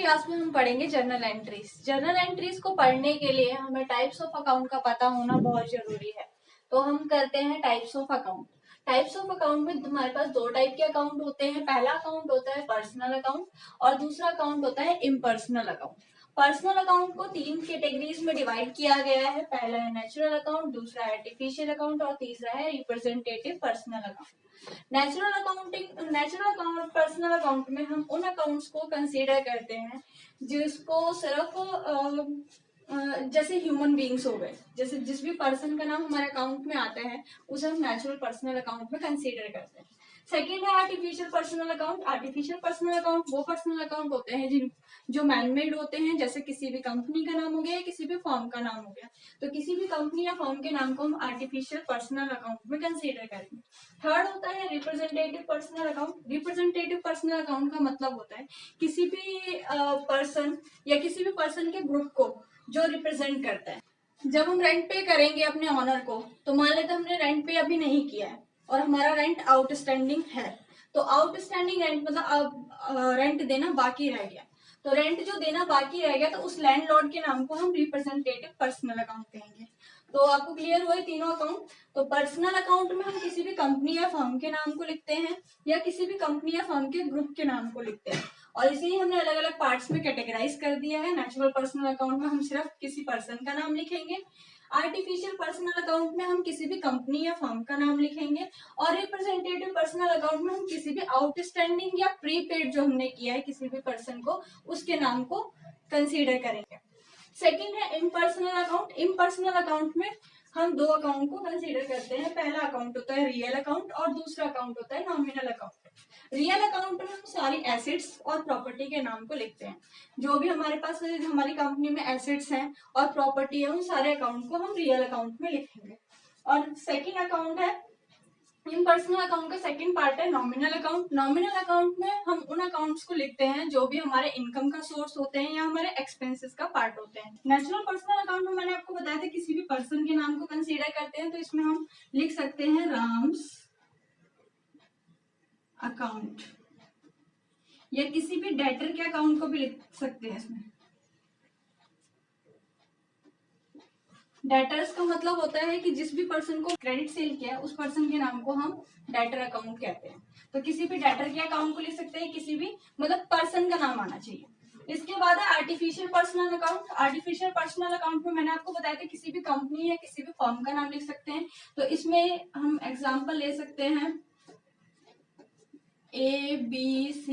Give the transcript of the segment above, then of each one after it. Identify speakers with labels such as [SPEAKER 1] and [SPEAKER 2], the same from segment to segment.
[SPEAKER 1] Class में हम पढ़ेंगे जर्नल एंट्रीज। जर्नल एंट्रीज को पढ़ने के लिए हमें टाइप्स ऑफ अकाउंट का पता होना बहुत जरूरी है। तो हम करते हैं types of account. Types of account में हमारे पास दो टाइप के अकाउंट होते हैं। पहला अकाउंट होता है पर्सनल अकाउंट और दूसरा अकाउंट होता है इम्पर्सनल अकाउंट। पर्सनल अकाउंट को तीन कैटेगरीज में डिवाइड किया गया है। पहला है नेचुरल अकाउंट, दूसरा है आर्टिफिशियल अकाउंट और तीसरा है representative personal account. Natural account personal account में हम उन अकाउंट्स को कंसीडर करते हैं जिसको सिर्फ जैसे ह्यूमन बींग्स हो गए, जैसे जिस भी पर्सन का नाम हमारे अकाउंट में आता है उसे हम नेचुरल पर्सनल अकाउंट में कंसीडर करते हैं। सेकेंड है artificial personal account. Artificial personal account वो पर्सनल अकाउंट होते हैं जो मैनमेड होते हैं, जैसे किसी भी कंपनी का नाम हो गया या किसी भी फर्म का नाम हो गया। तो किसी भी कंपनी या फर्म के नाम को हम आर्टिफिशियल पर्सनल अकाउंट में कंसीडर करेंगे। थर्ड होता है representative personal account. Representative personal account का मतलब होता है किसी भी पर्सन या किसी भी पर्सन के ग्रुप को जो रिप्रेजेंट करता है। जब हम रेंट पे करेंगे अपने ऑनर को, तो मान लेते हमने रेंट पे अभी नहीं किया है और हमारा रेंट आउटस्टैंडिंग है। तो आउटस्टैंडिंग रेंट मतलब अब रेंट देना बाकी रह गया। तो रेंट जो देना बाकी रह गया तो उस लैंडलॉर्ड के नाम को हम रिप्रेजेंटेटिव पर्सनल अकाउंट कहेंगे। तो आपको क्लियर हुए तीनों अकाउंट। तो पर्सनल अकाउंट में हम किसी भी कंपनी या फर्म के नाम को लिखते हैं या किसी भी कंपनी या फर्म के ग्रुप के नाम को लिखते हैं, और इसे ही हमने अलग अलग पार्ट्स में कैटेगराइज कर दिया है। नेचुरल पर्सनल अकाउंट में हम सिर्फ किसी पर्सन का नाम लिखेंगे। आर्टिफिशियल पर्सनल अकाउंट में हम किसी भी कंपनी या फर्म का नाम लिखेंगे। और रिप्रेजेंटेटिव पर्सनल अकाउंट में हम किसी भी आउटस्टैंडिंग या प्रीपेड जो हमने किया है किसी भी पर्सन को, उसके नाम को कंसीडर करेंगे। सेकेंड है इम्पर्सनल अकाउंट। इम्पर्सनल अकाउंट में हम दो अकाउंट को कंसीडर करते हैं। पहला अकाउंट होता है रियल अकाउंट और दूसरा अकाउंट होता है नॉमिनल अकाउंट। रियल अकाउंट में हम सारी एसेट्स और प्रॉपर्टी के नाम को लिखते हैं। जो भी हमारे पास हमारी कंपनी में एसेट्स हैं और प्रॉपर्टी है, उन सारे अकाउंट को हम रियल अकाउंट में लिखेंगे। और सेकेंड अकाउंट है इम्पर्सनल अकाउंट का सेकंड पार्ट है नॉमिनल अकाउंट। नॉमिनल अकाउंट में हम उन अकाउंट्स को लिखते हैं जो भी हमारे इनकम का सोर्स होते हैं या हमारे एक्सपेंसेस का पार्ट होते हैं। नेचुरल पर्सनल अकाउंट में मैंने आपको बताया था किसी भी पर्सन के नाम को कंसीडर करते हैं, तो इसमें हम लिख सकते हैं राम्स अकाउंट, या किसी भी डेटर के अकाउंट को भी लिख सकते हैं। इसमें डेटर्स का मतलब होता है कि जिस भी पर्सन को क्रेडिट सेल किया है उस पर्सन के नाम को हम डेटर अकाउंट कहते हैं। तो किसी भी डेटर के अकाउंट को लिख सकते हैं, किसी भी मतलब पर्सन का नाम आना चाहिए। इसके बाद है artificial personal account. Artificial personal account में मैंने आपको बताया था किसी भी कंपनी या किसी भी फर्म का नाम लिख सकते हैं। तो इसमें हम एग्जाम्पल ले सकते हैं ABC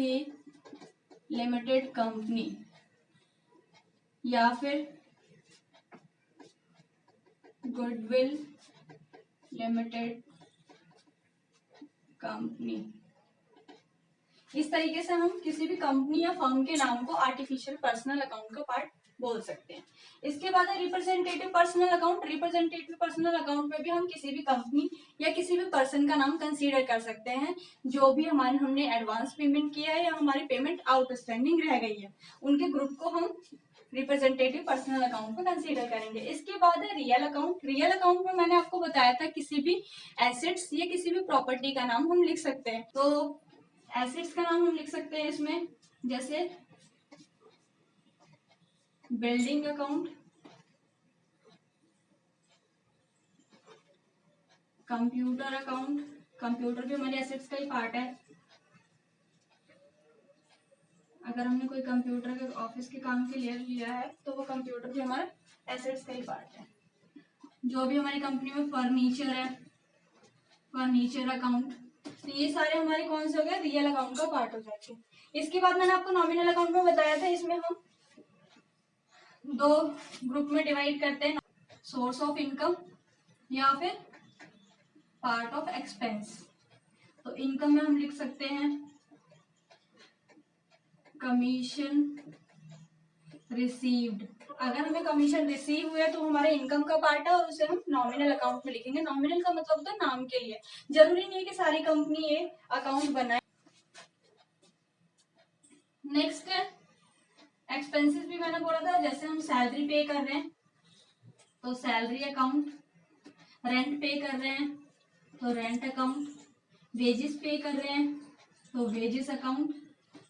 [SPEAKER 1] लिमिटेड कंपनी, या फिर गुडविल लिमिटेड कंपनी। इस तरीके से हम किसी भी कंपनी या फर्म के नाम को आर्टिफिशियल पर्सनल अकाउंट का पार्ट बोल सकते हैं। इसके बाद है representative personal account. Representative personal account में भी हम किसी भी कंपनी या किसी भी पर्सन का नाम कंसीडर कर सकते हैं जो भी हमने एडवांस पेमेंट किया है या हमारी पेमेंट आउटस्टैंडिंग रह गई है, उनके ग्रुप को हम रिप्रेजेंटेटिव पर्सनल अकाउंट को कंसीडर करेंगे। इसके बाद है रियल अकाउंट। रियल अकाउंट में मैंने आपको बताया था किसी भी एसेट्स या किसी भी प्रॉपर्टी का नाम हम लिख सकते हैं। तो एसेट्स का नाम हम लिख सकते हैं इसमें, जैसे building account, computer account. Computer भी हमारे एसेट्स का ही पार्ट है। अगर हमने कोई कंप्यूटर के ऑफिस के काम के लिए लिया है तो वो कंप्यूटर भी हमारे एसेट्स का ही पार्ट है। जो भी हमारी कंपनी में फर्नीचर है, फर्नीचर अकाउंट। तो ये सारे हमारे कौन से हो गए, रियल अकाउंट का पार्ट हो जाते हैं। इसके बाद मैंने आपको नॉमिनल अकाउंट में बताया था, इसमें हम दो ग्रुप में डिवाइड करते हैं, सोर्स ऑफ इनकम या फिर पार्ट ऑफ एक्सपेंस। तो इनकम में हम लिख सकते हैं कमीशन रिसीव्ड। अगर हमें कमीशन रिसीव हुआ तो हमारे इनकम का पार्ट है और उसे हम नॉमिनल अकाउंट में लिखेंगे। नॉमिनल का मतलब होता है नाम के लिए, जरूरी नहीं है कि सारी कंपनी ये अकाउंट बनाए। नेक्स्ट है एक्सपेंसेस। भी मैंने बोला था जैसे हम सैलरी पे कर रहे हैं तो सैलरी अकाउंट, रेंट पे कर रहे हैं तो रेंट अकाउंट, वेजेस पे कर रहे हैं तो वेजेस अकाउंट,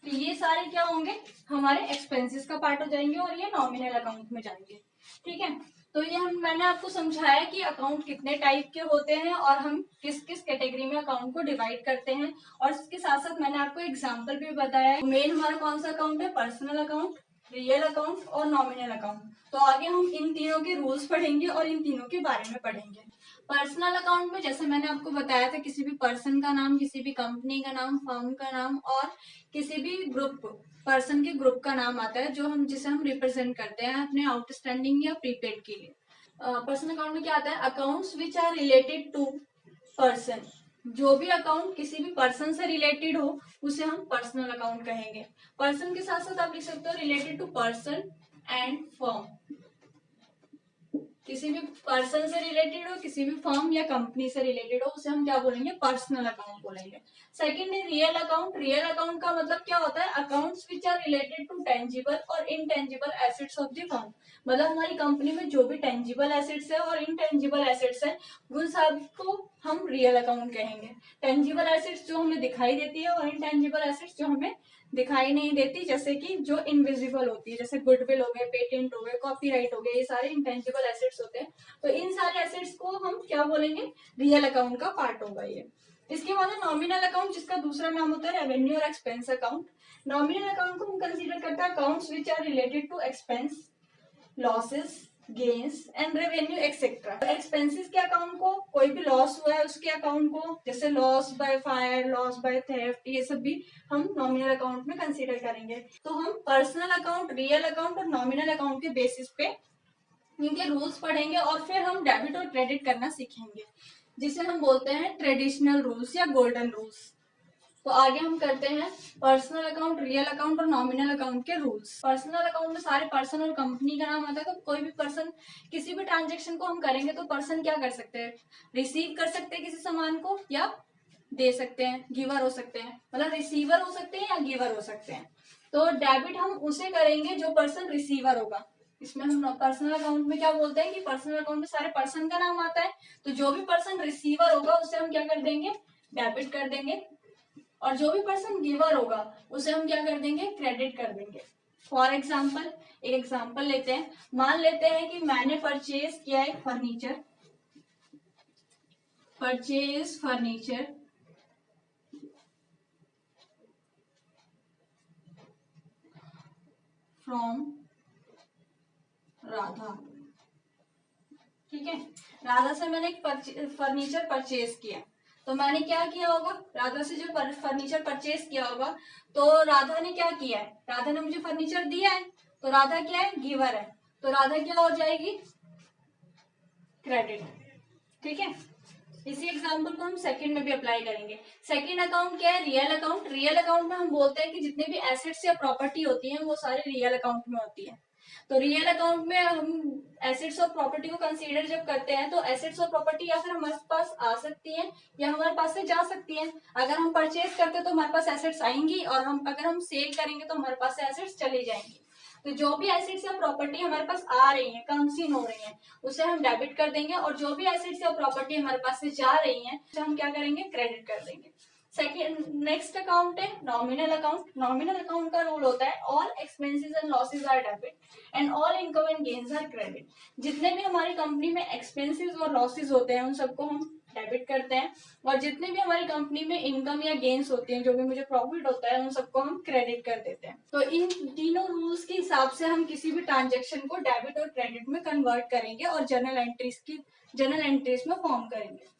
[SPEAKER 1] तो ये सारे क्या होंगे, हमारे एक्सपेंसेस का पार्ट हो जाएंगे और ये नॉमिनल अकाउंट में जाएंगे। ठीक है, तो ये मैंने आपको समझाया कि अकाउंट कितने टाइप के होते हैं और हम किस किस कैटेगरी में अकाउंट को डिवाइड करते हैं, और इसके साथ साथ मैंने आपको एग्जांपल भी बताया। मेन हमारा कौन सा अकाउंट है, पर्सनल अकाउंट, रियल अकाउंट और नॉमिनल अकाउंट। तो आगे हम इन तीनों के रूल्स पढ़ेंगे और इन तीनों के बारे में पढ़ेंगे। पर्सनल अकाउंट में जैसे मैंने आपको बताया था, किसी भी पर्सन का नाम, किसी भी कंपनी का नाम, फर्म का नाम और किसी भी ग्रुप, पर्सन के ग्रुप का नाम आता है जो हम जिसे हम रिप्रेजेंट करते हैं अपने आउटस्टैंडिंग या प्रीपेड के लिए। पर्सनल अकाउंट में क्या आता है, accounts which are related to person. जो भी अकाउंट किसी भी पर्सन से रिलेटेड हो उसे हम पर्सनल अकाउंट कहेंगे। पर्सन के साथ साथ आप लिख सकते हो related to person and firm. किसी भी पर्सन से रिलेटेड हो, किसी भी फर्म या कंपनी से रिलेटेड हो, उसे हम क्या बोलेंगे, पर्सनल अकाउंट बोलेंगे। सेकंड है रियल अकाउंट। रियल अकाउंट का मतलब क्या होता है, accounts which are related to tangible और intangible assets of the firm. मतलब हमारी कंपनी में जो भी टेंजिबल एसेट्स है और इनटेंजिबल एसेट्स है उन सब को हम रियल अकाउंट कहेंगे। टेंजिबल एसेट्स जो हमें दिखाई देती है और इनटेंजिबल एसेट्स जो हमें दिखाई नहीं देती, जैसे कि जो इनविजिबल होती है, जैसे गुडविल हो गए, पेटेंट हो गए, कॉपीराइट हो गए, ये सारे इंटेंजिबल एसेट्स होते हैं। तो इन सारे एसेट्स को हम क्या बोलेंगे, रियल अकाउंट का पार्ट होगा ये। इसके बाद है नॉमिनल अकाउंट, जिसका दूसरा नाम होता है रेवेन्यू और एक्सपेंस अकाउंट। नॉमिनल अकाउंट को हम कंसीडर करते हैं accounts which are related to expense, losses, gains and revenue etcetera. Expenses के अकाउंट को, कोई भी लॉस हुआ है उसके अकाउंट को, जैसे loss by fire, loss by theft, ये सब भी हम नॉमिनल अकाउंट में कंसीडर करेंगे। तो हम पर्सनल अकाउंट, रियल अकाउंट और नॉमिनल अकाउंट के बेसिस पे इनके रूल्स पढ़ेंगे और फिर हम डेबिट और क्रेडिट करना सीखेंगे, जिसे हम बोलते हैं ट्रेडिशनल रूल्स या गोल्डन रूल्स। तो आगे हम करते हैं पर्सनल अकाउंट, रियल अकाउंट और नॉमिनल अकाउंट के रूल्स। पर्सनल अकाउंट में सारे पर्सन और कंपनी का नाम आता है। तो कोई भी पर्सन, किसी भी ट्रांजेक्शन को हम करेंगे तो पर्सन क्या कर सकते हैं, रिसीव कर सकते हैं किसी सामान को या दे सकते हैं, गिवर हो सकते हैं, मतलब रिसीवर हो सकते हैं या गिवर हो सकते हैं। तो डेबिट हम उसे करेंगे जो पर्सन रिसीवर होगा। इसमें हम पर्सनल अकाउंट में क्या बोलते हैं कि पर्सनल अकाउंट में सारे पर्सन का नाम आता है, तो जो भी पर्सन रिसीवर होगा उसे हम क्या कर देंगे, डेबिट कर देंगे, और जो भी पर्सन गिवर होगा उसे हम क्या कर देंगे, क्रेडिट कर देंगे। फॉर एग्जाम्पल, एक एग्जाम्पल लेते हैं। मान लेते हैं कि मैंने परचेज किया एक furniture, purchase furniture from Radha. ठीक है, राधा से मैंने एक फर्नीचर परचेज किया। तो मैंने क्या किया होगा, राधा से जो फर्नीचर परचेज किया होगा, तो राधा ने क्या किया है, राधा ने मुझे फर्नीचर दिया है, तो राधा क्या है, गिवर है, तो राधा क्या हो जाएगी, क्रेडिट। ठीक है, इसी एग्जाम्पल को हम सेकंड में भी अप्लाई करेंगे। सेकंड अकाउंट क्या है, रियल अकाउंट। रियल अकाउंट में हम बोलते हैं कि जितने भी एसेट्स या प्रॉपर्टी होती हैं वो सारे रियल अकाउंट में होती है। तो रियल अकाउंट में हम एसेट्स और प्रॉपर्टी को कंसीडर जब करते हैं तो एसेट्स और प्रॉपर्टी या फिर हमारे पास आ सकती है या हमारे पास से जा सकती है। अगर हम परचेज करते हैं तो हमारे पास एसेट्स आएंगी, और अगर हम सेल करेंगे तो हमारे पास से एसेट्स चली जाएंगी। तो जो भी एसेट्स या प्रॉपर्टी हमारे पास आ रही है, कंसीन हो रही है, उसे हम डेबिट कर देंगे, और जो भी एसेट्स या प्रॉपर्टी हमारे पास से जा रही है उसे हम क्या करेंगे, क्रेडिट कर देंगे। सेकेंड, नेक्स्ट अकाउंट है नॉमिनल अकाउंट। नॉमिनल अकाउंट का रूल होता है all expenses and losses are debit and all income and gains are credit. जितने भी हमारी कंपनी में एक्सपेंसेस और लॉसेस होते हैं उन सबको हम डेबिट करते हैं, और जितने भी हमारी कंपनी में इनकम या गेन्स होती हैं, जो भी मुझे प्रॉफिट होता है, उन सबको हम क्रेडिट कर देते हैं। तो इन तीनों रूल्स के हिसाब से हम किसी भी ट्रांजेक्शन को डेबिट और क्रेडिट में कन्वर्ट करेंगे और जर्नल एंट्रीज में फॉर्म करेंगे।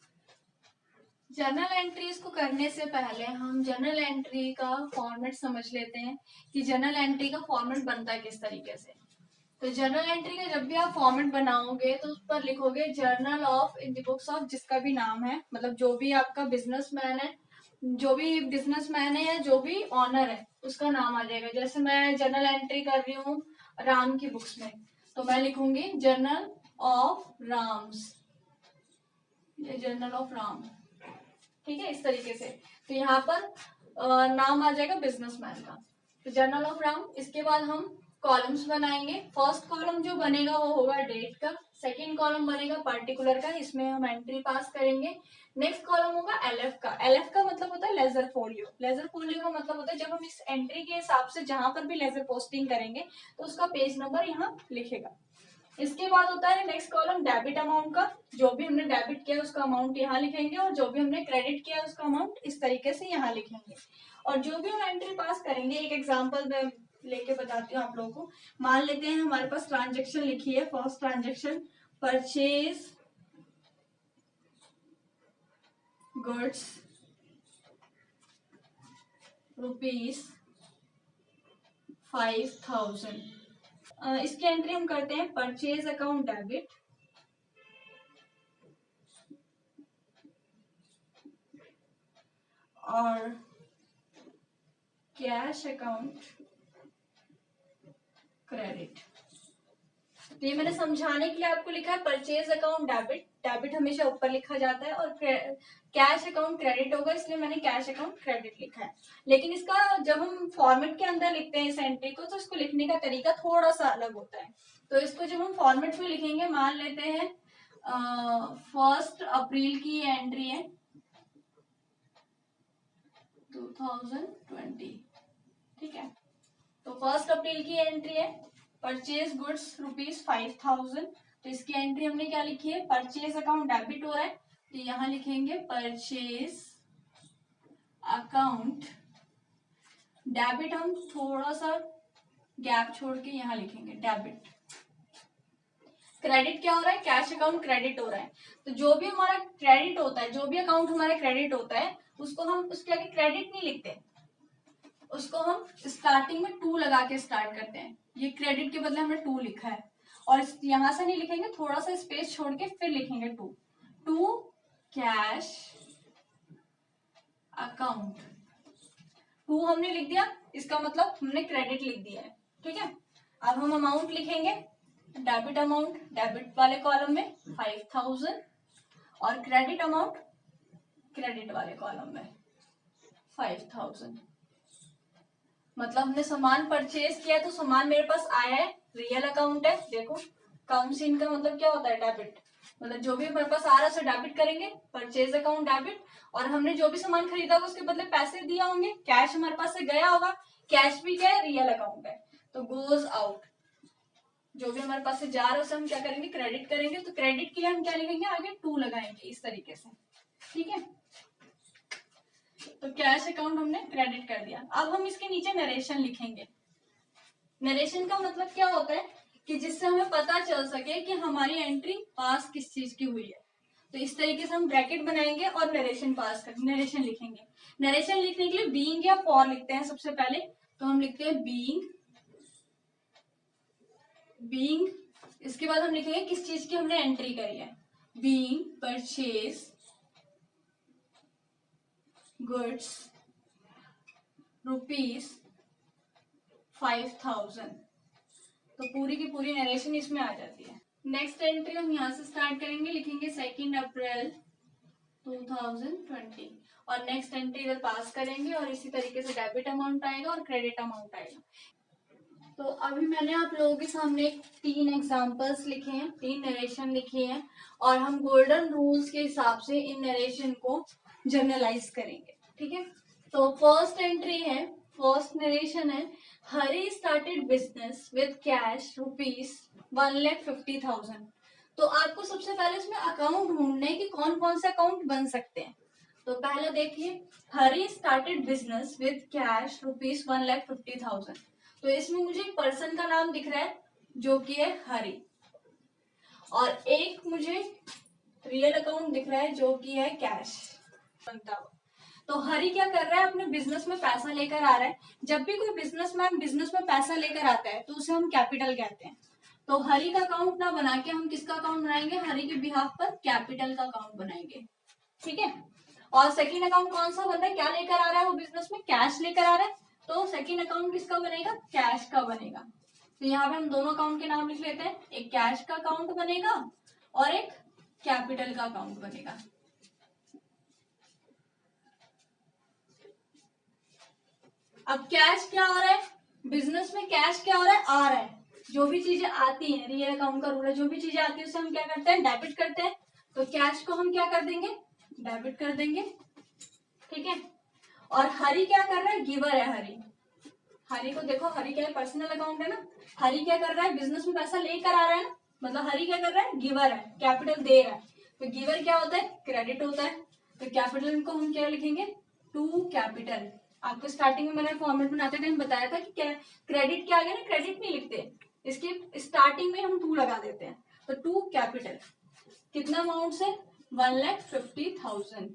[SPEAKER 1] जर्नल एंट्रीज को करने से पहले हम जर्नल एंट्री का फॉर्मेट समझ लेते हैं कि जर्नल एंट्री का फॉर्मेट बनता है किस तरीके से। तो जर्नल एंट्री का जब भी आप फॉर्मेट बनाओगे तो उस पर लिखोगे journal of in the books of जिसका भी नाम है, मतलब जो भी आपका बिजनेसमैन है, जो भी बिजनेसमैन है या जो भी ऑनर है उसका नाम आ जाएगा। जैसे मैं जर्नल एंट्री कर रही हूँ राम की बुक्स में, तो मैं लिखूंगी जर्नल ऑफ राम्स, ये जर्नल ऑफ राम। ठीक है, इस तरीके से। तो यहाँ पर नाम आ जाएगा बिजनेसमैन का, तो जर्नल ऑफ राम। इसके बाद हम कॉलम्स बनाएंगे। फर्स्ट कॉलम जो बनेगा वो होगा डेट का, सेकंड कॉलम बनेगा पर्टिकुलर का, इसमें हम एंट्री पास करेंगे। नेक्स्ट कॉलम होगा एलएफ का। एलएफ का मतलब होता है लेजर फोलियो। लेजर फोलियो का मतलब होता है जब हम इस एंट्री के हिसाब से जहां पर भी लेजर पोस्टिंग करेंगे तो उसका पेज नंबर यहाँ लिखेगा। इसके बाद होता है नेक्स्ट कॉलम डेबिट अमाउंट का। जो भी हमने डेबिट किया उसका अमाउंट यहाँ लिखेंगे और जो भी हमने क्रेडिट किया उसका अमाउंट इस तरीके से यहाँ लिखेंगे। और जो भी हम एंट्री पास करेंगे, एक एग्जांपल में लेके बताती हूँ आप लोगों को। मान लेते हैं हमारे पास ट्रांजेक्शन लिखी है, फर्स्ट ट्रांजेक्शन परचेज गुड्स ₹5,000। इसकी एंट्री हम करते हैं परचेज अकाउंट डेबिट और कैश अकाउंट क्रेडिट। तो ये मैंने समझाने के लिए आपको लिखा है परचेज अकाउंट डेबिट। डेबिट हमेशा ऊपर लिखा जाता है और कैश अकाउंट क्रेडिट होगा, इसलिए मैंने कैश अकाउंट क्रेडिट लिखा है। लेकिन इसका जब हम फॉर्मेट के अंदर लिखते हैं इस एंट्री को तो इसको लिखने का तरीका थोड़ा सा अलग होता है। तो इसको जब हम फॉर्मेट में लिखेंगे, मान लेते हैं 1 अप्रैल की एंट्री है 2020, ठीक है। तो 1 अप्रैल की एंट्री है परचेज गुड्स ₹5,000। तो इसकी एंट्री हमने क्या लिखी है, परचेज अकाउंट डेबिट हो रहा है तो यहाँ लिखेंगे परचेज अकाउंट डेबिट। हम थोड़ा सा गैप छोड़ के यहाँ लिखेंगे डेबिट। क्रेडिट क्या हो रहा है, कैश अकाउंट क्रेडिट हो रहा है। तो जो भी हमारा क्रेडिट होता है, जो भी अकाउंट हमारा क्रेडिट होता है उसको हम उसके आगे क्रेडिट नहीं लिखते, उसको हम स्टार्टिंग में 2 लगा के स्टार्ट करते हैं। ये क्रेडिट के बदले हमने 2 लिखा है और यहां से नहीं लिखेंगे, थोड़ा सा स्पेस छोड़ के फिर लिखेंगे 2 कैश अकाउंट। 2 हमने लिख दिया, इसका मतलब हमने क्रेडिट लिख दिया है, ठीक है। अब हम अमाउंट लिखेंगे, डेबिट अमाउंट डेबिट वाले कॉलम में 5,000 और क्रेडिट अमाउंट क्रेडिट वाले कॉलम में 5,000। मतलब हमने सामान परचेज किया तो सामान मेरे पास आया है, रियल अकाउंट है। देखो अकाउंट सीन का मतलब क्या होता है, डेबिट। मतलब जो भी हमारे पास आ रहा है उसे डेबिट करेंगे, परचेज अकाउंट डेबिट। और हमने जो भी सामान खरीदा होगा उसके बदले पैसे दिए होंगे, कैश हमारे पास से गया होगा। कैश भी क्या है, रियल अकाउंट है, तो गोज आउट। जो भी हमारे पास से जा रहा है उसे हम क्या करेंगे, क्रेडिट करेंगे। तो क्रेडिट के लिए हम क्या लिखेंगे, आगे 2 लगाएंगे इस तरीके से, ठीक है। तो कैश अकाउंट हमने क्रेडिट कर दिया। अब हम इसके नीचे नरेशन लिखेंगे। नरेशन का मतलब क्या होता है कि जिससे हमें पता चल सके कि हमारी एंट्री पास किस चीज की हुई है। तो इस तरीके से हम ब्रैकेट बनाएंगे और नरेशन पास कर नरेशन लिखेंगे। नरेशन लिखने के लिए बीइंग या फॉर लिखते हैं सबसे पहले। तो हम लिखते हैं बीइंग। इसके बाद हम लिखेंगे किस चीज की हमने एंट्री करी है, बीइंग परचेज गुड्स ₹5,000। तो पूरी की पूरी नरेशन इसमें आ जाती है। नेक्स्ट एंट्री हम यहाँ से स्टार्ट करेंगे, लिखेंगे 2 अप्रैल 2020 और नेक्स्ट एंट्री इधर पास करेंगे और इसी तरीके से डेबिट अमाउंट आएगा और क्रेडिट अमाउंट आएगा। तो अभी मैंने आप लोगों के सामने 3 एग्जांपल्स लिखे हैं, 3 नरेशन लिखे हैं और हम गोल्डन रूल्स के हिसाब से इन नरेशन को जर्नलाइज करेंगे, ठीक है। तो फर्स्ट एंट्री है, फर्स्ट नरेशन है, हरी स्टार्टेड बिजनेस विद कैश ₹1,50,000। तो आपको सबसे पहले इसमें अकाउंट ढूंढना है कि कौन कौन से अकाउंट बन सकते हैं। तो पहले देखिए, हरी स्टार्टेड बिजनेस विद कैश ₹1,50,000। तो इसमें मुझे एक पर्सन का नाम दिख रहा है जो कि है हरी, और एक मुझे रियल अकाउंट दिख रहा है जो कि है कैश बनता हुआ। तो हरी क्या कर रहा है, अपने बिजनेस में पैसा लेकर आ रहा है। जब भी कोई बिजनेसमैन बिजनेस में पैसा लेकर आता है तो उसे हम कैपिटल कहते हैं। तो हरी का अकाउंट ना बना के हम किसका अकाउंट बनाएंगे, हरी के बिहाफ पर कैपिटल का अकाउंट बनाएंगे, ठीक है। और सेकंड अकाउंट कौन सा बन रहा है, क्या लेकर आ रहा है वो बिजनेस में, कैश लेकर आ रहा है। तो सेकंड अकाउंट किसका बनेगा, कैश का बनेगा। तो यहाँ पे हम दोनों अकाउंट के नाम लिख लेते हैं, एक कैश का अकाउंट बनेगा और एक कैपिटल का अकाउंट बनेगा। अब कैश क्या हो रहा है, बिजनेस में कैश क्या हो रहा है, आ रहा है। जो भी चीजें आती हैं, रियल अकाउंट का रूल है, जो भी चीजें आती है उसे हम क्या करते हैं, डेबिट करते हैं। तो कैश को हम क्या कर देंगे, डेबिट कर देंगे। ठीक है। और हरी क्या कर रहा है, गिवर है हरी। हरी को देखो, हरी क्या है, पर्सनल अकाउंट है ना। हरी क्या कर रहा है, बिजनेस में पैसा लेकर आ रहा है ना, मतलब हरी क्या कर रहा है, गिवर है, कैपिटल दे रहा है। तो गिवर क्या होता है, क्रेडिट होता है। तो कैपिटल को हम क्या लिखेंगे, टू कैपिटल। आपको स्टार्टिंग में मैंने फॉर्मेट बनाते टाइम बताया था कि क्रेडिट के आगे ना क्रेडिट नहीं लिखते, इसके स्टार्टिंग में हम टू लगा देते हैं। तो टू कैपिटल कितना अमाउंट से, 1,50,000।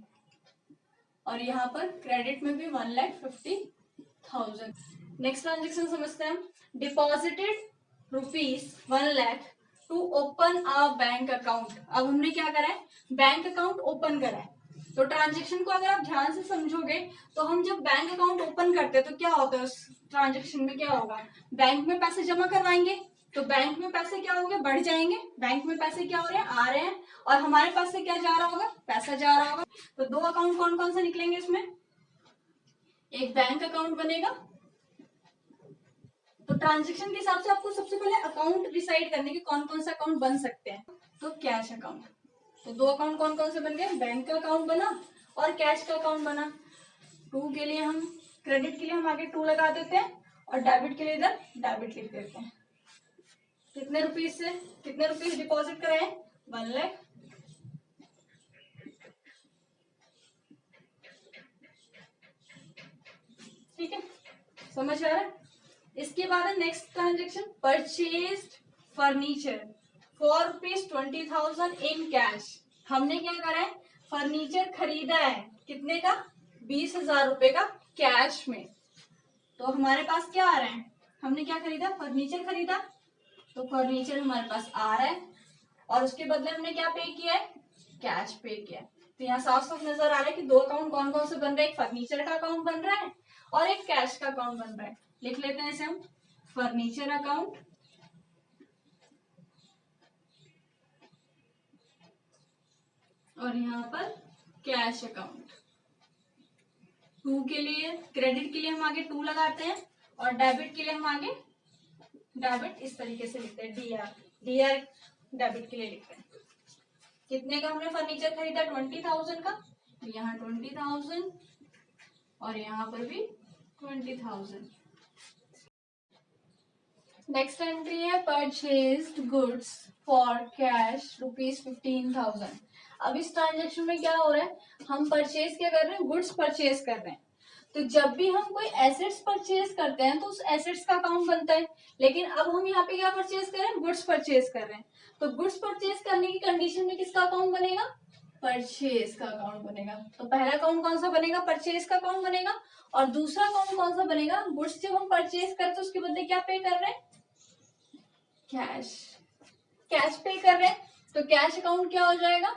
[SPEAKER 1] और यहाँ पर क्रेडिट में भी 1,50,000। नेक्स्ट ट्रांजेक्शन समझते हैं हम। Deposited ₹1,00,000 to open a bank account. अब हमने क्या करा है, बैंक अकाउंट ओपन करा है। तो ट्रांजेक्शन को अगर आप ध्यान से समझोगे तो हम जब बैंक अकाउंट ओपन करते हैं तो क्या होता है, उस ट्रांजेक्शन में क्या होगा, बैंक में पैसे जमा करवाएंगे। तो बैंक में पैसे क्या होंगे, बढ़ जाएंगे। बैंक में पैसे क्या हो रहे हैं, आ रहे हैं। और हमारे पास से क्या जा रहा होगा, पैसा जा रहा होगा। तो दो अकाउंट कौन कौन से निकलेंगे इसमें, एक बैंक अकाउंट बनेगा। तो ट्रांजेक्शन के हिसाब से आपको सबसे पहले अकाउंट डिसाइड करने के कौन कौन से अकाउंट बन सकते हैं। तो कैश अकाउंट, तो दो अकाउंट कौन कौन से बन गए, बैंक का अकाउंट बना और कैश का अकाउंट बना। टू के लिए हम, क्रेडिट के लिए हम आगे टू लगा देते हैं और डेबिट के लिए इधर डेबिट लिख देते हैं। कितने रुपीज से, कितने रुपीज डिपॉजिट कराए, 1,00,000। ठीक है, समझ आ रहा है। इसके बाद है next transaction, purchased furniture for ₹20,000 in cash. हमने क्या करा है, फर्नीचर खरीदा है, कितने का, 20,000 रुपए का कैश में। तो हमारे पास क्या आ रहा है, हमने क्या खरीदा, फर्नीचर खरीदा। तो फर्नीचर हमारे पास आ रहा है और उसके बदले हमने क्या पे किया है, कैश पे किया है। तो यहाँ साफ साफ नजर आ रहा है कि दो अकाउंट कौन कौन से बन रहे हैं, एक फर्नीचर का अकाउंट बन रहा है और एक कैश का अकाउंट बन रहा है। लिख लेते हैं इसे हम, फर्नीचर अकाउंट और यहाँ पर कैश अकाउंट। टू के लिए, क्रेडिट के लिए हम आगे टू लगाते हैं और डेबिट के लिए हम आगे डेबिट इस तरीके से लिखते हैं, डीआर। डीआर डेबिट के लिए लिखते हैं। कितने का हमने फर्नीचर खरीदा, 20,000 का। तो यहाँ 20,000 और यहाँ पर भी 20,000। नेक्स्ट एंट्री है परचेज्ड गुड्स फॉर कैश ₹15,000। अब इस ट्रांजेक्शन में क्या हो रहा है, हम परचेज क्या कर रहे हैं, गुड्स परचेज कर रहे हैं। तो जब भी हम कोई एसेट्स परचेज करते हैं तो उस एसेट्स का अकाउंट बनता है। लेकिन अब हम यहाँ पे क्या परचेज कर रहे हैं, गुड्स परचेज कर रहे हैं। तो गुड्स परचेज करने की कंडीशन में किसका अकाउंट बनेगा, परचेज का अकाउंट बनेगा। तो पहला अकाउंट कौन सा बनेगा, परचेज का अकाउंट बनेगा। और दूसरा अकाउंट कौन सा बनेगा, गुड्स जब हम परचेज करते हैं उसके बदले क्या पे कर रहे हैं, कैश। कैश पे कर रहे हैं तो कैश अकाउंट क्या हो जाएगा,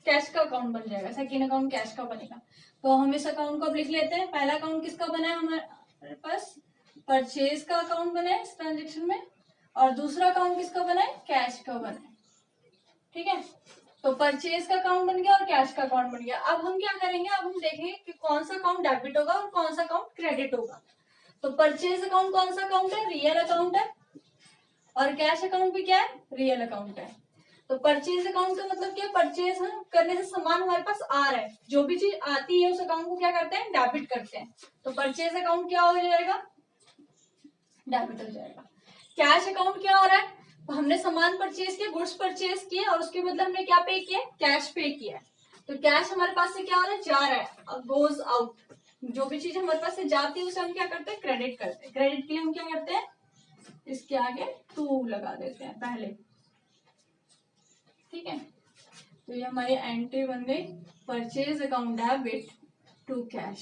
[SPEAKER 1] कैश का अकाउंट बन जाएगा। सेकेंड अकाउंट कैश का बनेगा। तो हम इस अकाउंट को अब लिख लेते हैं। पहला अकाउंट किसका बना है हमारे पास, परचेज का अकाउंट बना है इस ट्रांजेक्शन में। और दूसरा अकाउंट किसका बना है, कैश का बना है। ठीक है, तो परचेज का अकाउंट बन गया और कैश का अकाउंट बन गया। अब हम क्या करेंगे, अब हम देखेंगे कि कौन सा अकाउंट डेबिट होगा और कौन सा अकाउंट क्रेडिट होगा। तो परचेज अकाउंट कौन सा अकाउंट है, रियल अकाउंट है। और कैश अकाउंट भी क्या है, रियल अकाउंट है। तो परचेज अकाउंट का मतलब क्या, परचेज हम करने से सामान हमारे पास आ रहा है, जो भी चीज आती है उस अकाउंट को क्या करते हैं, डेबिट करते हैं। तो परचेज अकाउंट क्या हो जाएगा, डेबिट हो जाएगा। कैश अकाउंट क्या हो रहा है, तो हमने सामान परचेज किया, गुड्स परचेज किए और उसके बदले हमने क्या पे किया, कैश पे किया। तो कैश हमारे पास से क्या हो रहा है, जा रहा है, गोज आउट। जो भी चीज हमारे पास से जाती है उसे हम क्या करते हैं, क्रेडिट करते हैं। क्रेडिट के लिए हम क्या करते हैं, इसके आगे टू लगा देते हैं पहले। ठीक है, तो ये हमारी एंट्री बन गई, purchase account debit to cash.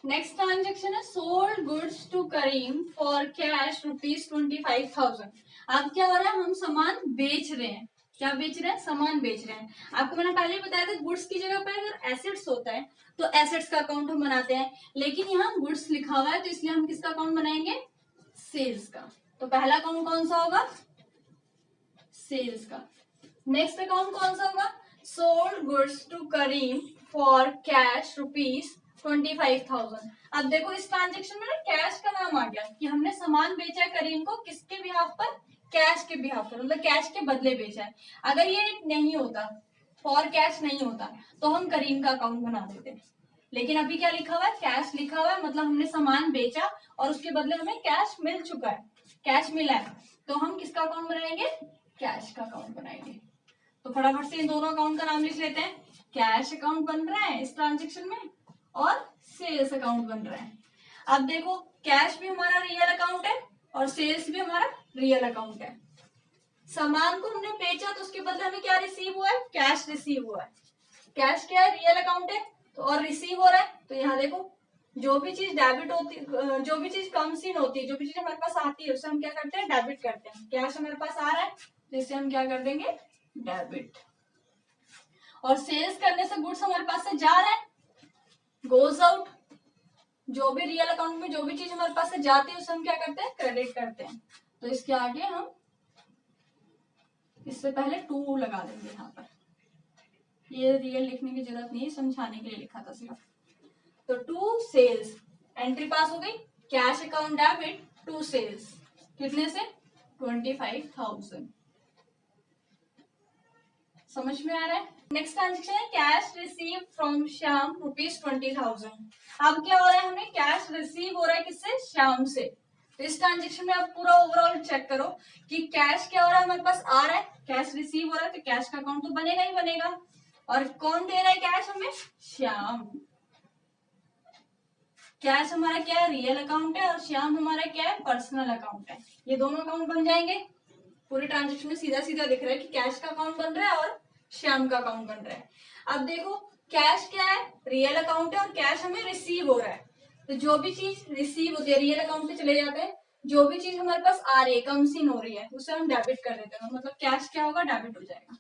[SPEAKER 1] Next transaction है sold goods to Karim for cash ₹25,000। अब क्या हो रहा है, हम सामान बेच रहे हैं। क्या बेच रहे हैं, सामान बेच रहे हैं। आपको मैंने पहले ही बताया था, गुड्स की जगह पर अगर एसेट्स होता है तो एसेट्स का अकाउंट हम बनाते हैं। लेकिन यहाँ गुड्स लिखा हुआ है तो इसलिए हम किसका अकाउंट बनाएंगे, सेल्स का। तो पहला अकाउंट कौन सा होगा, सेल्स का। नेक्स्ट अकाउंट कौन सा होगा, sold goods to Karim for cash 25,000। अब देखो इस ट्रांजेक्शन में ना कैश का नाम आ गया कि हमने सामान बेचा है करीम को, किसके बिहाफ पर, कैश के बिहाफ पर, मतलब कैश के बदले बेचा है। अगर ये नहीं होता, फॉर कैश नहीं होता, तो हम करीम का अकाउंट बना देते। लेकिन अभी क्या लिखा हुआ है, कैश लिखा हुआ है, मतलब हमने सामान बेचा और उसके बदले हमें कैश मिल चुका है, कैश मिला है, तो हम किसका अकाउंट बनाएंगे, कैश का अकाउंट बनाएंगे। तो फटाफट से इन दोनों अकाउंट का नाम लिख लेते हैं। कैश अकाउंट बन रहा है इस ट्रांजेक्शन में और सेल्स अकाउंट बन रहा है। अब देखो कैश भी हमारा रियल अकाउंट है और सेल्स भी हमारा रियल अकाउंट है। सामान को हमने बेचा तो उसके बदले हमें क्या रिसीव हुआ है, कैश रिसीव हुआ है। कैश क्या है, रियल अकाउंट है, तो और रिसीव हो रहा है, तो यहाँ देखो जो भी चीज डेबिट होती, जो भी चीज कम सीन होती है, जो भी चीज हमारे पास आती है, उससे हम क्या करते हैं, डेबिट करते हैं। कैश हमारे पास आ रहा है, जिससे हम क्या कर देंगे, डेबिट। और सेल्स करने से गुड्स हमारे पास से जा रहा है, गोज आउट। जो भी रियल अकाउंट में जो भी चीज हमारे पास से जाती है उसे हम क्या करते हैं, क्रेडिट करते हैं। तो इसके आगे हम इससे पहले टू लगा देंगे यहाँ पर। ये रियल लिखने की जरूरत नहीं है, समझाने के लिए लिखा था सिर्फ। तो टू सेल्स, एंट्री पास हो गई, cash account debit to sales, कितने से, 25,000। समझ में आ रहा है। नेक्स्ट ट्रांजेक्शन है कैश रिसीव फ्रॉम श्याम ₹20,000। अब क्या हो रहा है, हमें कैश रिसीव हो रहा है किससे, श्याम से। तो इस ट्रांजेक्शन में आप पूरा ओवरऑल चेक करो कि कैश क्या हो रहा है, हमारे पास आ रहा है, कैश रिसीव हो रहा है, तो कैश का अकाउंट तो बनेगा ही बनेगा। और कौन दे रहा है कैश हमें, श्याम। कैश हमारा क्या है, रियल अकाउंट है, और श्याम हमारा क्या है, पर्सनल अकाउंट है। ये दोनों अकाउंट बन जाएंगे। पूरे ट्रांजेक्शन में सीधा सीधा दिख रहा है कि कैश का अकाउंट बन रहा है और श्याम का अकाउंट बन रहा है। अब देखो कैश क्या है, रियल अकाउंट है, और कैश हमें रिसीव हो रहा है। तो जो भी चीज रिसीव होती है, रियल अकाउंट पे चले जाते हैं, जो भी चीज हमारे पास आ रही है, कम सीन हो रही है, उसे हम डेबिट कर देते हैं, मतलब कैश क्या होगा, डेबिट हो जाएगा।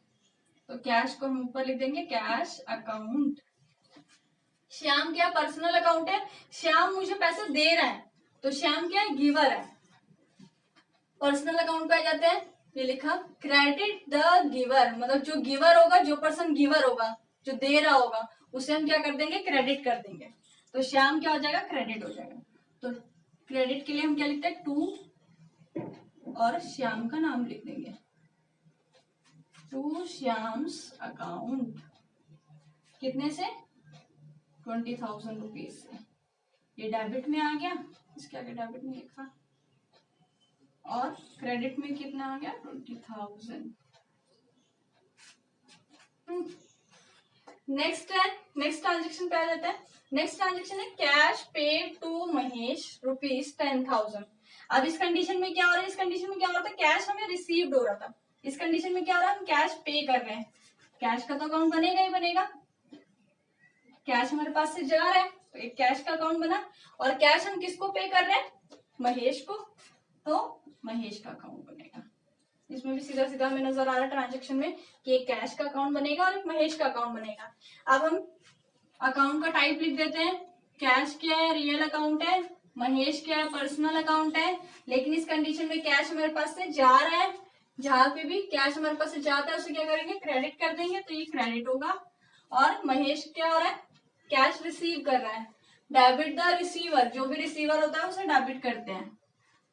[SPEAKER 1] तो कैश को हम ऊपर लिख देंगे, कैश अकाउंट। श्याम क्या, पर्सनल अकाउंट है, श्याम मुझे पैसे दे रहा है, तो श्याम क्या है, गिवर है। पर्सनल अकाउंट पे आ जाते हैं, ये लिखा क्रेडिट द गिवर, मतलब जो गिवर होगा, जो पर्सन गिवर होगा, जो दे रहा होगा, उसे हम क्या कर देंगे, क्रेडिट कर देंगे। तो श्याम क्या हो जाएगा, क्रेडिट हो जाएगा। तो क्रेडिट के लिए हम क्या लिखते हैं, टू और श्याम का नाम लिख देंगे, टू श्याम्स अकाउंट, कितने से, 20,000 रुपीज से। ये डेबिट में आ गया, इसके आगे डेबिट में लिखा, और क्रेडिट में कितना आ गया, 20,000। नेक्स्ट है, नेक्स्ट ट्रांजेक्शन पे आ जाता है। नेक्स्ट ट्रांजेक्शन है कैश पे टू महेश ₹10,000। अब इस कंडीशन में क्या हो रहा है, इस कंडीशन में क्या हो रहा था, कैश हमें रिसीव्ड हो रहा था। इस कंडीशन में क्या हो रहा है, हम कैश पे कर रहे हैं। कैश का तो अकाउंट बनेगा ही बनेगा, कैश हमारे पास से जा रहा है, तो एक कैश का अकाउंट बना। और कैश हम किसको पे कर रहे हैं, महेश को, तो महेश का अकाउंट बनेगा। इसमें भी सीधा सीधा हमें नजर आ रहा है ट्रांजेक्शन में कि एक कैश का अकाउंट बनेगा और एक महेश का अकाउंट बनेगा। अब हम अकाउंट का टाइप लिख देते हैं, कैश क्या है, रियल अकाउंट है, महेश क्या है, पर्सनल अकाउंट है। लेकिन इस कंडीशन में कैश हमारे पास से जा रहा है, जहां पे भी कैश हमारे पास से जाता है उसे क्या करेंगे, क्रेडिट कर देंगे, तो ये क्रेडिट होगा। और महेश क्या हो रहा है, कैश रिसीव कर रहा है, डेबिट द रिसीवर, जो भी रिसीवर होता है उसे डेबिट करते हैं।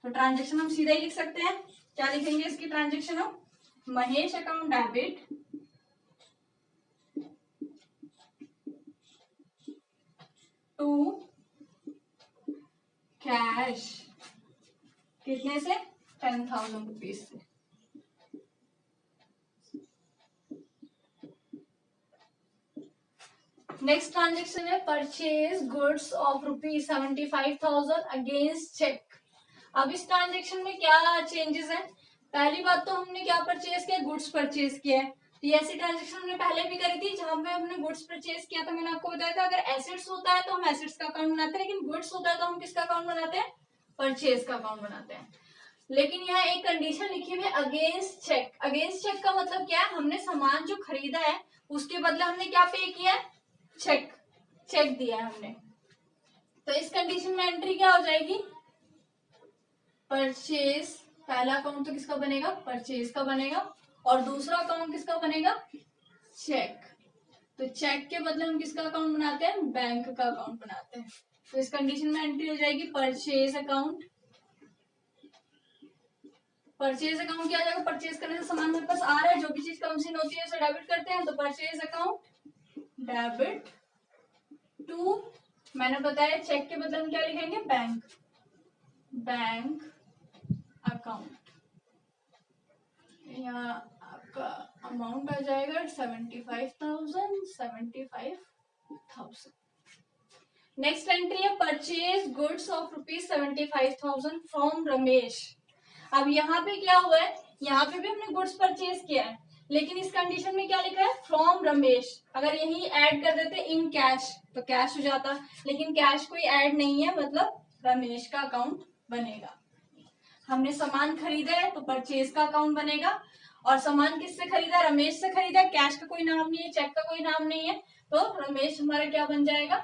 [SPEAKER 1] तो ट्रांजेक्शन हम सीधा ही लिख सकते हैं, क्या लिखेंगे इसकी ट्रांजेक्शन हम, Mahesh account debit to cash, कितने से, 10,000 रुपीज से। नेक्स्ट ट्रांजेक्शन है purchase goods of ₹75,000 against cheque. अब इस ट्रांजेक्शन में क्या चेंजेस है, पहली बात तो हमने क्या परचेज किया, गुड्स परचेज किया है। तो ये ऐसी ट्रांजेक्शन हमने पहले भी करी थी, जहां पे हमने गुड्स परचेज किया था। मैंने आपको बताया था अगर एसेट्स होता है तो हम एसेट्स का अकाउंट बनाते हैं, लेकिन गुड्स होता है तो हम किसका अकाउंट बनाते हैं, परचेज का अकाउंट बनाते हैं। लेकिन यहाँ एक कंडीशन लिखी हुई है, अगेंस्ट चेक। अगेंस्ट चेक का मतलब क्या है, हमने सामान जो खरीदा है उसके बदले हमने क्या पे किया है, चेक, चेक दिया है हमने। तो इस कंडीशन में एंट्री क्या हो जाएगी, परचेज। पहला अकाउंट तो किसका बनेगा, परचेज का बनेगा, और दूसरा अकाउंट किसका बनेगा, चेक। तो चेक के बदले हम किसका अकाउंट बनाते हैं? बैंक का अकाउंट बनाते हैं। तो इस कंडीशन में एंट्री हो जाएगी परचेज अकाउंट। परचेज अकाउंट क्या आ जाएगा? परचेज करने से सामान मेरे पास आ रहा है, जो भी चीज कंज्यूम होती है उसे डेबिट करते हैं, तो परचेज अकाउंट डेबिट टू, मैंने बताया चेक के बदले हम क्या लिखेंगे? Bank account. यहाँ आपका अमाउंट आ जाएगा 75,000। नेक्स्ट एंट्री है purchase goods of ₹75,000 from Ramesh. अब यहाँ पे क्या हुआ है? यहाँ पे भी हमने गुड्स परचेज किया है, लेकिन इस कंडीशन में क्या लिखा है? फ्रॉम रमेश। अगर यही ऐड कर देते इन कैश तो कैश हो जाता, लेकिन कैश कोई ऐड नहीं है, मतलब रमेश का अकाउंट बनेगा। हमने सामान खरीदा है तो परचेज का अकाउंट बनेगा, और सामान किससे खरीदा? रमेश से खरीदा। कैश का कोई नाम नहीं है, चेक का कोई नाम नहीं है, तो रमेश हमारा क्या बन जाएगा?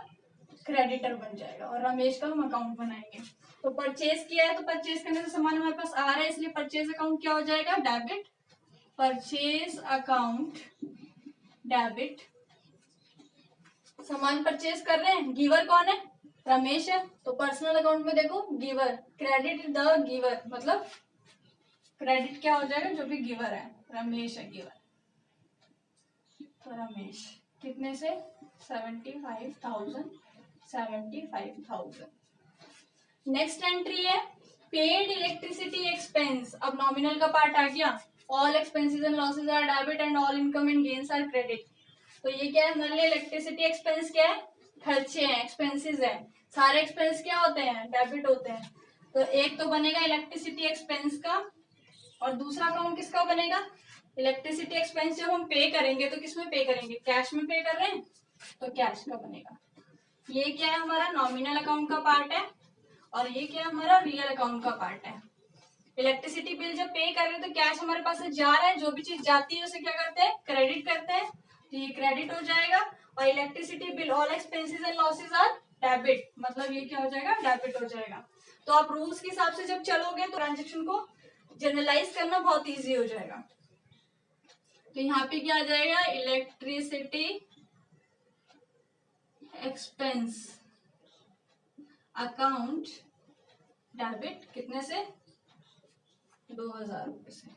[SPEAKER 1] क्रेडिटर बन जाएगा, और रमेश का हम अकाउंट बनाएंगे। तो परचेज किया है तो परचेज करने से सामान हमारे पास आ रहा है, इसलिए परचेज अकाउंट क्या हो जाएगा? डेबिट। Purchase account debit. सामान परचेज कर रहे हैं, गिवर कौन है? रमेश है, तो पर्सनल अकाउंट में देखो गिवर, क्रेडिट द गिवर, मतलब क्रेडिट क्या हो जाएगा? जो भी गिवर है, रमेश है गिवर, तो रमेश कितने से? 75,000। नेक्स्ट एंट्री है पेड इलेक्ट्रिसिटी एक्सपेंस। अब नॉमिनल का पार्ट आ गया। All expenses and losses are debit and all income and gains are credit. तो ये क्या है? हमारे लिए इलेक्ट्रिसिटी एक्सपेंस क्या है? खर्चे हैं, एक्सपेंसेस है। सारे एक्सपेंस क्या होते हैं? डेबिट होते हैं। तो एक तो बनेगा इलेक्ट्रिसिटी एक्सपेंस का, और दूसरा अकाउंट किसका बनेगा? इलेक्ट्रिसिटी एक्सपेंस जब हम पे करेंगे तो किसमें पे करेंगे? कैश में पे कर रहे हैं, तो कैश का बनेगा। ये क्या है? हमारा नॉमिनल अकाउंट का पार्ट है, और ये क्या है? हमारा रियल अकाउंट का पार्ट है। इलेक्ट्रिसिटी बिल जब पे कर रहे हैं तो कैश हमारे पास से जा रहा है, जो भी चीज जाती है उसे क्या करते हैं? क्रेडिट करते हैं, तो ये क्रेडिट हो जाएगा। और electricity bill all expenses and losses are debit, मतलब ये क्या हो जाएगा? डेबिट हो जाएगा। तो आप रूल्स के हिसाब से जब चलोगे तो ट्रांजेक्शन को जनरलाइज करना बहुत इजी हो जाएगा। तो यहाँ पे क्या आ जाएगा? इलेक्ट्रिसिटी एक्सपेंस अकाउंट डेबिट कितने से? 2,000 रुपए से,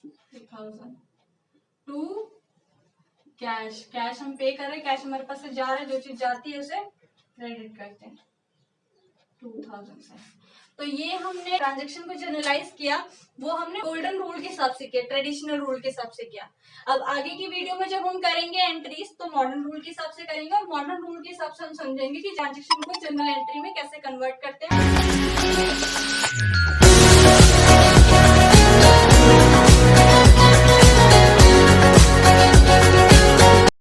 [SPEAKER 1] 3,000 टू कैश। कैश हम पे कर रहे हैं, कैश हमारे पास से जा रहा है, जो चीज जाती है उसे क्रेडिट करते हैं 2,000 से। तो ये हमने ट्रांजेक्शन को जनरलाइज किया, वो हमने गोल्डन रूल के हिसाब से किया, ट्रेडिशनल रूल के हिसाब से किया। अब आगे की वीडियो में जब हम करेंगे एंट्रीज तो मॉडर्न रूल के हिसाब से करेंगे, और मॉडर्न रूल के हिसाब से हम समझेंगे कि ट्रांजेक्शन को जनरल एंट्री में कैसे कन्वर्ट करते हैं।